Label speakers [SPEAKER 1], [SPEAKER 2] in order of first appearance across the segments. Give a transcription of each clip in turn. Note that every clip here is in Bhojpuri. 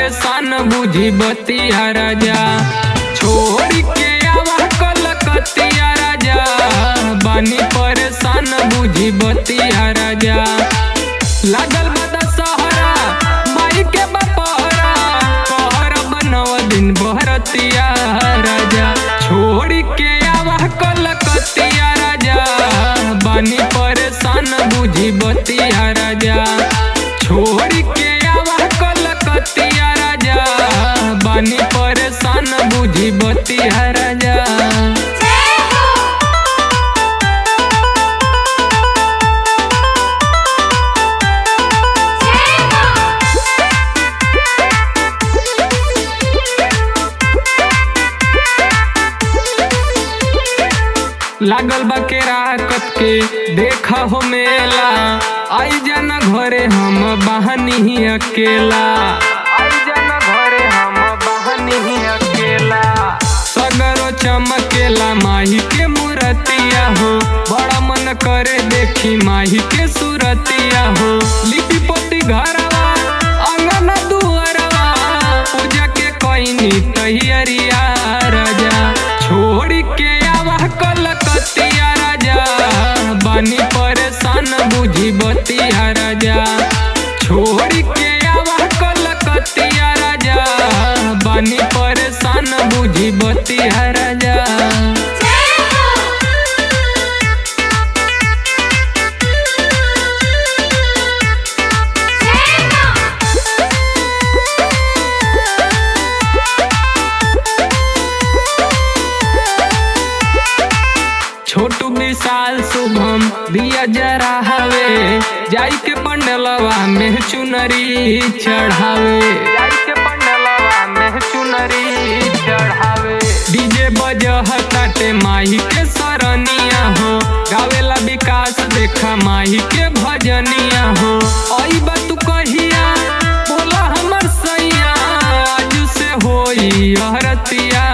[SPEAKER 1] परेशान बुझी बतिया राजा, छोड़ के आवा कलकतिया राजा, बानी परेशान बुझी बतिया राजा। लागल बदा सहरा माई के बपहरा, कहर बनव दिन बहरतिया राजा, छोड़ के आवा कलकतिया राजा, बानी परेशान बुझी बतिया राजा, छोड़ के आवा कलकतिया राजा, बानी परेशान बुझी बतिया राजा। लागल बा के राकत के देखा हो मेला, आई जाना घरे हम बहनी अकेला, आई जाना घरे हम बहनी अकेला। सगरो चमकेला माही के मूर्तिया हो, बड़ा मन करे देखी माही के सूरतिया हो। लिपि पोती घरवा अंगना दुअरवा, पूजा के कोइनी तैयारिया राजा, छोड़ के आवा कलकतिया राजा, बानी परेशान बुझी बतिया राजा, छोड़ के आवा कलकतिया राजा, बानी परेशान बुझी बतिया राजा। छोटू विशाल शुभम दिया जरा हवे, जाई के पंडलवा में चुनरी चढ़ावे, जाई के पंडलवा में चुनरी चढ़ावे। डीजे बजह ताटे माही के सरनिया हो, गावेला विकास देखा माही के भजनिया हो। आई बा तू कहिया बोला हमर सैया, आज से होई अहरतिया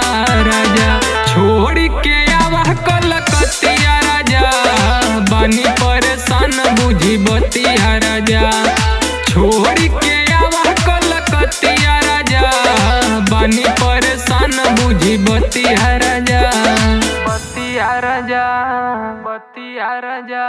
[SPEAKER 1] राजा, छोड़ के आवा कलकतिया राजा, बानी परेशान बुझी बतिया राजा, छोड़ के आवा कलकतिया राजा, बानी परेशान बुझी बतिया राजा, बतिया राजा, बतिया राजा।